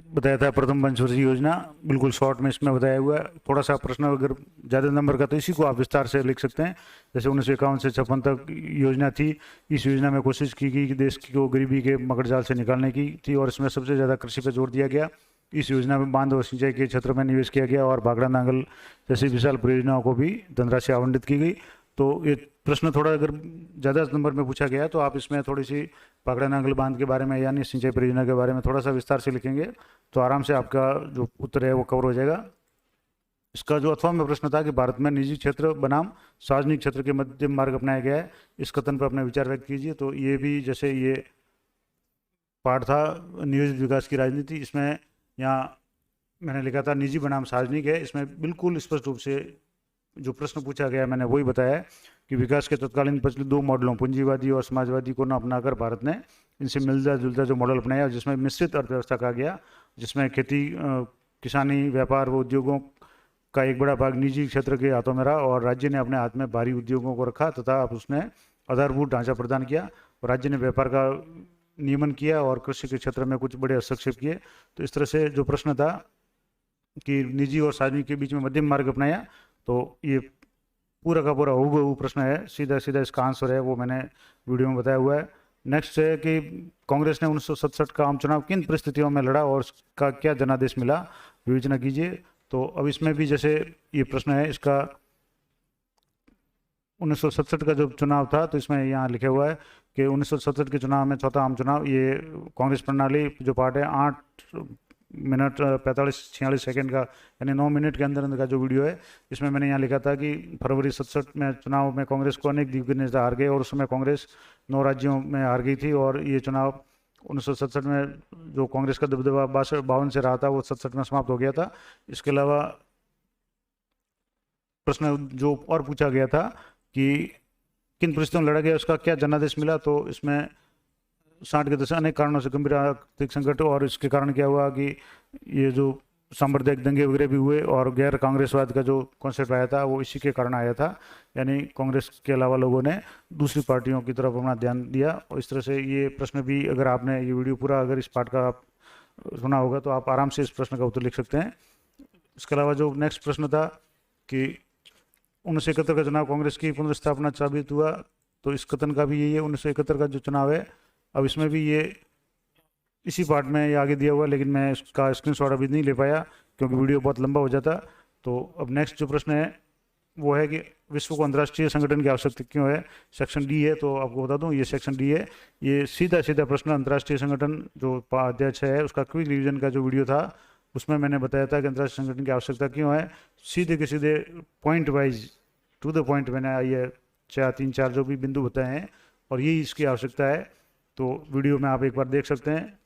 S1: बताया था प्रथम पंचवर्षीय योजना, बिल्कुल शॉर्ट में इसमें बताया हुआ है। थोड़ा सा प्रश्न अगर ज़्यादा नंबर का तो इसी को आप विस्तार से लिख सकते हैं। जैसे 1951 से 56 तक योजना थी। इस योजना में कोशिश की गई कि देश को गरीबी के मकड़जाल से निकालने की थी, और इसमें सबसे ज़्यादा कृषि पर जोर दिया गया। इस योजना में बांध और सिंचाई के क्षेत्र में निवेश किया गया, और भाखड़ा नांगल जैसी विशाल परियोजनाओं को भी धनराशि आवंटित की गई। तो ये प्रश्न थोड़ा अगर ज़्यादा नंबर में पूछा गया है तो आप इसमें थोड़ी सी भाखड़ा नांगल बांध के बारे में यानी सिंचाई परियोजना के बारे में थोड़ा सा विस्तार से लिखेंगे तो आराम से आपका जो उत्तर है वो कवर हो जाएगा। इसका जो अथवा में प्रश्न था कि भारत में निजी क्षेत्र बनाम सार्वजनिक क्षेत्र के मध्यम मार्ग अपनाया गया है, इस कथन पर अपने विचार व्यक्त कीजिए। तो ये भी जैसे ये पार्ट था नियोजित विकास की राजनीति, इसमें यहाँ मैंने लिखा था निजी बनाम सार्वजनिक है। इसमें बिल्कुल स्पष्ट रूप से जो प्रश्न पूछा गया मैंने वही बताया है कि विकास के तत्कालीन पिछले 2 मॉडलों पूंजीवादी और समाजवादी को न अपनाकर भारत ने इनसे मिलता जुलता जो मॉडल अपनाया, जिसमें मिश्रित अर्थव्यवस्था कहा गया, जिसमें खेती किसानी व्यापार व उद्योगों का एक बड़ा भाग निजी क्षेत्र के हाथों में रहा, और राज्य ने अपने हाथ में भारी उद्योगों को रखा तथा उसने आधारभूत ढांचा प्रदान किया, और राज्य ने व्यापार का नियमन किया और कृषि के क्षेत्र में कुछ बड़े हस्तक्षेप किए। तो इस तरह से जो प्रश्न था कि निजी और सार्वजनिक के बीच में मध्यम मार्ग अपनाया, तो ये पूरा का पूरा हूबहू प्रश्न है, सीधा सीधा इसका आंसर है वो मैंने वीडियो में बताया हुआ है। नेक्स्ट है कि कांग्रेस ने 1967 का आम चुनाव किन परिस्थितियों में लड़ा और इसका क्या जनादेश मिला, विवेचना कीजिए। तो अब इसमें भी जैसे ये प्रश्न है इसका 1967 का जो चुनाव था, तो इसमें यहाँ लिखा हुआ है कि 1967 के चुनाव में चौथा आम चुनाव, ये कांग्रेस प्रणाली जो पार्ट है 8 मिनट 45-46 सेकेंड का यानी 9 मिनट के अंदर अंदर का जो वीडियो है, इसमें मैंने यहाँ लिखा था कि फरवरी 67 में चुनाव में कांग्रेस को अनेक दिग्गज नेता हार गए, और उसमें कांग्रेस 9 राज्यों में हार गई थी, और ये चुनाव 1967 में जो कांग्रेस का दबदबा 52 से रहा था वो 67 में समाप्त हो गया था। इसके अलावा प्रश्न जो और पूछा गया था कि किन परिस्थितियों में लड़ा गया, उसका क्या जनादेश मिला, तो इसमें 60 के दशक अनेक कारणों से गंभीर आर्थिक संकट, और इसके कारण क्या हुआ कि ये जो सांप्रदायिक दंगे वगैरह भी हुए, और गैर कांग्रेसवाद का जो कॉन्सेप्ट आया था वो इसी के कारण आया था, यानी कांग्रेस के अलावा लोगों ने दूसरी पार्टियों की तरफ अपना ध्यान दिया। और इस तरह से ये प्रश्न भी, अगर आपने ये वीडियो पूरा अगर इस पार्ट का आप सुना होगा तो आप आराम से इस प्रश्न का उत्तर लिख सकते हैं। इसके अलावा जो नेक्स्ट प्रश्न था कि 1971 का चुनाव कांग्रेस की पुनर्स्थापना साबित हुआ, तो इस कथन का भी यही है 1971 का जो चुनाव है। अब इसमें भी ये इसी पार्ट में ये आगे दिया हुआ है, लेकिन मैं इसका स्क्रीनशॉट अभी नहीं ले पाया क्योंकि वीडियो बहुत लंबा हो जाता। तो अब नेक्स्ट जो प्रश्न है वो है कि विश्व को अंतर्राष्ट्रीय संगठन की आवश्यकता क्यों है। सेक्शन डी है, तो आपको बता दूं ये सेक्शन डी है। ये सीधा सीधा प्रश्न अंतर्राष्ट्रीय संगठन जो अध्यक्ष है उसका क्विक रिवीजन का जो वीडियो था उसमें मैंने बताया था कि अंतर्राष्ट्रीय संगठन की आवश्यकता क्यों है। सीधे के सीधे point wise to the point मैंने ये 3-4 जो भी बिंदु बताए हैं और यही इसकी आवश्यकता है। तो वीडियो में आप एक बार देख सकते हैं,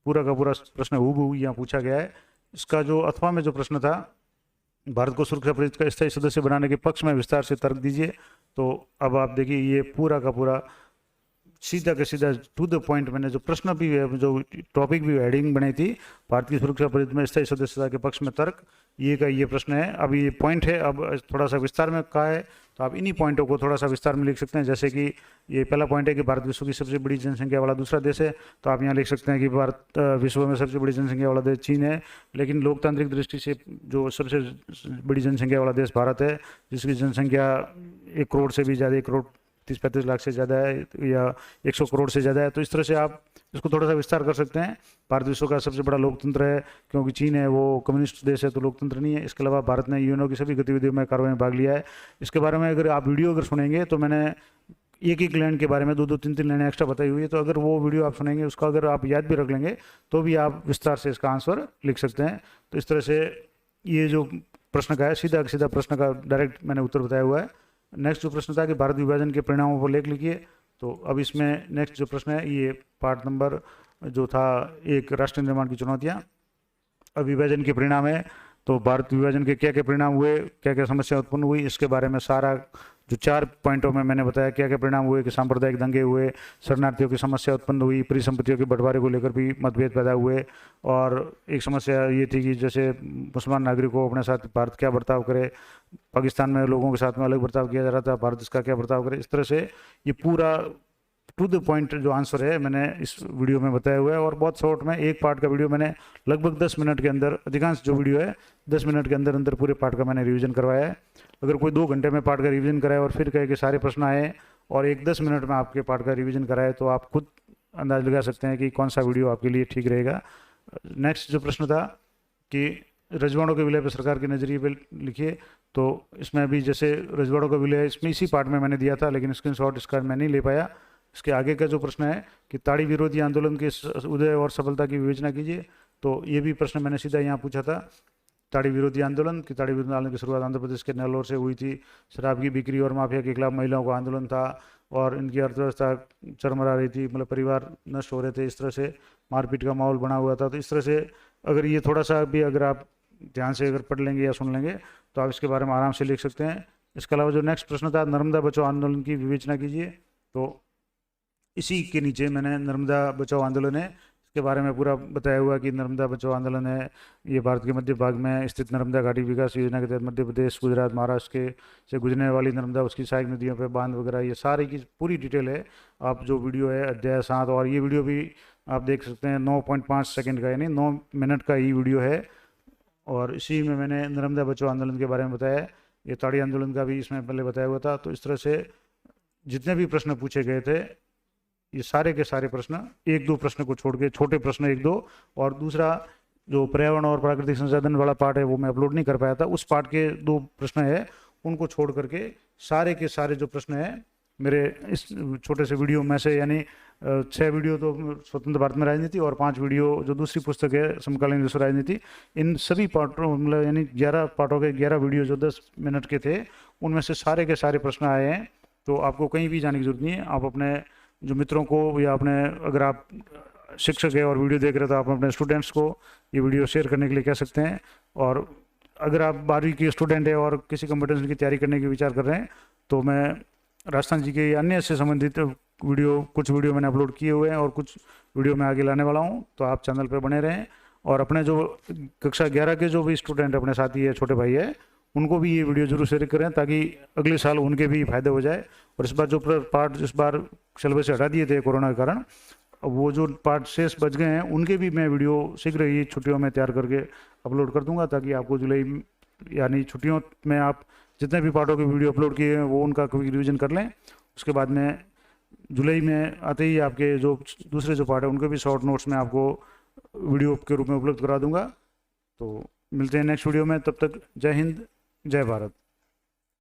S1: पूरा का पूरा प्रश्न हूबहू यहाँ पूछा गया है। इसका जो अथवा में जो प्रश्न था, भारत को सुरक्षा परिषद का स्थायी सदस्य बनाने के पक्ष में विस्तार से तर्क दीजिए। तो अब आप देखिए ये पूरा का पूरा सीधा का सीधा टू द पॉइंट मैंने जो प्रश्न भी है, जो टॉपिक भी हेडिंग बनाई थी, भारत की सुरक्षा परिषद में स्थायी सदस्यता के पक्ष में तर्क, ये का ये प्रश्न है। अब ये पॉइंट है, अब थोड़ा सा विस्तार में कहा है तो आप इन्हीं पॉइंटों को थोड़ा सा विस्तार में लिख सकते हैं। जैसे कि ये पहला पॉइंट है कि भारत विश्व की सबसे बड़ी जनसंख्या वाला दूसरा देश है, तो आप यहाँ लिख सकते हैं कि भारत विश्व में सबसे बड़ी जनसंख्या वाला देश चीन है, लेकिन लोकतांत्रिक दृष्टि से जो सबसे बड़ी जनसंख्या वाला देश भारत है, जिसकी जनसंख्या 1 करोड़ से भी ज़्यादा, 1,30-35 लाख से ज़्यादा है या 100 करोड़ से ज़्यादा है। तो इस तरह से आप इसको थोड़ा सा विस्तार कर सकते हैं। भारत विश्व का सबसे बड़ा लोकतंत्र है, क्योंकि चीन है वो कम्युनिस्ट देश है तो लोकतंत्र नहीं है। इसके अलावा भारत ने यूएनओ की सभी गतिविधियों में कार्रवाई में भाग लिया है। इसके बारे में अगर आप वीडियो अगर सुनेंगे तो मैंने एक एक लैंड के बारे में 2-2, 3-3 लाइनें एक्स्ट्रा बताई हुई है। तो अगर वो वीडियो आप सुनेंगे, उसका अगर आप याद भी रख लेंगे तो भी आप विस्तार से इसका आंसर लिख सकते हैं। तो इस तरह से ये जो प्रश्न का है सीधा सीधा प्रश्न का डायरेक्ट मैंने उत्तर बताया हुआ है। नेक्स्ट जो प्रश्न था कि भारत विभाजन के परिणामों पर लेख लिखिए। तो अब इसमें नेक्स्ट जो प्रश्न है ये पार्ट नंबर जो था 1, राष्ट्र निर्माण की चुनौतियाँ। अब विभाजन के परिणाम है, तो भारत विभाजन के क्या क्या परिणाम हुए, क्या क्या समस्या उत्पन्न हुई, इसके बारे में सारा जो 4 पॉइंटों में मैंने बताया क्या क्या परिणाम हुए कि सांप्रदायिक दंगे हुए, शरणार्थियों की समस्या उत्पन्न हुई, परिसंपत्तियों के बंटवारे को लेकर भी मतभेद पैदा हुए, और एक समस्या ये थी कि जैसे मुसलमान नागरिकों अपने साथ भारत क्या बर्ताव करे, पाकिस्तान में लोगों के साथ में अलग बर्ताव किया जा रहा था, भारत इसका क्या बर्ताव करे। इस तरह से ये पूरा टू द पॉइंट जो आंसर है मैंने इस वीडियो में बताया हुआ है। और बहुत शॉर्ट में एक पार्ट का वीडियो मैंने लगभग 10 मिनट के अंदर, अधिकांश जो वीडियो है 10 मिनट के अंदर अंदर पूरे पार्ट का मैंने रिवीजन करवाया है। अगर कोई 2 घंटे में पार्ट का रिवीजन कराए और फिर कहे कि सारे प्रश्न आए और एक 10 मिनट में आपके पार्ट का रिवीजन कराए, तो आप खुद अंदाज लगा सकते हैं कि कौन सा वीडियो आपके लिए ठीक रहेगा। नेक्स्ट जो प्रश्न था कि रजवाड़ों के विलय पर सरकार के नज़रिए पर लिखिए। तो इसमें अभी जैसे रजवाड़ों का विलय इसमें इसी पार्ट में मैंने दिया था, लेकिन स्क्रीनशॉट इसका मैं नहीं ले पाया। इसके आगे का जो प्रश्न है कि ताड़ी विरोधी आंदोलन के उदय और सफलता की विवेचना कीजिए। तो ये भी प्रश्न मैंने सीधा यहाँ पूछा था। ताड़ी विरोधी आंदोलन की आंदोलन की शुरुआत आंध्र प्रदेश के नेल्लोर से हुई थी। शराब की बिक्री और माफिया के खिलाफ महिलाओं का आंदोलन था और इनकी अर्थव्यवस्था चरमरा रही थी, मतलब परिवार नष्ट हो रहे थे। इस तरह से मारपीट का माहौल बना हुआ था। तो इस तरह से अगर ये थोड़ा सा भी अगर आप ध्यान से अगर पढ़ लेंगे या सुन लेंगे तो आप इसके बारे में आराम से लिख सकते हैं। इसके अलावा जो नेक्स्ट प्रश्न था, नर्मदा बचाओ आंदोलन की विवेचना कीजिए। तो इसी के नीचे मैंने नर्मदा बचाओ आंदोलन है, इसके बारे में पूरा बताया हुआ कि नर्मदा बचाओ आंदोलन है ये भारत के मध्य भाग में स्थित नर्मदा घाटी विकास योजना के तहत मध्य प्रदेश, गुजरात, महाराष्ट्र के से गुजरने वाली नर्मदा, उसकी सहायक नदियों पे बांध वगैरह, ये सारी की पूरी डिटेल है। आप जो वीडियो है अध्याय 7, और ये वीडियो भी आप देख सकते हैं 9.5 सेकेंड का, यानी 9 मिनट का ये वीडियो है। और इसी में मैंने नर्मदा बचाओ आंदोलन के बारे में बताया। ये ताड़ी आंदोलन का भी इसमें पहले बताया हुआ था। तो इस तरह से जितने भी प्रश्न पूछे गए थे ये सारे के सारे प्रश्न, 1-2 प्रश्न को छोड़ के, छोटे प्रश्न 1-2, और दूसरा जो पर्यावरण और प्राकृतिक संसाधन वाला पार्ट है वो मैं अपलोड नहीं कर पाया था, उस पार्ट के 2 प्रश्न है उनको छोड़ करके सारे के सारे जो प्रश्न है मेरे इस छोटे से वीडियो में से, यानी 6 वीडियो तो स्वतंत्र भारत में राजनीति और 5 वीडियो जो दूसरी पुस्तक है समकालीन विश्व राजनीति, इन सभी पार्टों मतलब यानी 11 पार्टों के 11 वीडियो जो 10 मिनट के थे उनमें से सारे के सारे प्रश्न आए हैं। तो आपको कहीं भी जाने की जरूरत नहीं है। आप अपने जो मित्रों को या अपने, अगर आप शिक्षक है और वीडियो देख रहे हो तो आप अपने स्टूडेंट्स को ये वीडियो शेयर करने के लिए कह सकते हैं। और अगर आप 12वीं के स्टूडेंट है और किसी कंपटीशन की तैयारी करने की विचार कर रहे हैं तो मैं राजस्थान जी के अन्य से संबंधित वीडियो, कुछ वीडियो मैंने अपलोड किए हुए हैं और कुछ वीडियो मैं आगे लाने वाला हूँ। तो आप चैनल पर बने रहें और अपने जो कक्षा 11 के जो भी स्टूडेंट अपने साथी है, छोटे भाई है, उनको भी ये वीडियो जरूर शेयर करें ताकि अगले साल उनके भी फायदे हो जाए। और इस बार जो पार्ट इस बार सिलेबस से हटा दिए थे कोरोना के कारण, वो जो पार्ट शेष बच गए हैं उनके भी मैं वीडियो शीघ्र ही छुट्टियों में तैयार करके अपलोड कर दूंगा, ताकि आपको जुलाई यानी छुट्टियों में आप जितने भी पार्टों के वीडियो अपलोड किए हैं वो उनका क्विक रिवीजन कर लें। उसके बाद में जुलाई में आते ही आपके जो दूसरे जो पार्ट है उनके भी शॉर्ट नोट्स मैं आपको वीडियो के रूप में उपलब्ध करा दूंगा। तो मिलते हैं नेक्स्ट वीडियो में, तब तक जय हिंद, जय भारत।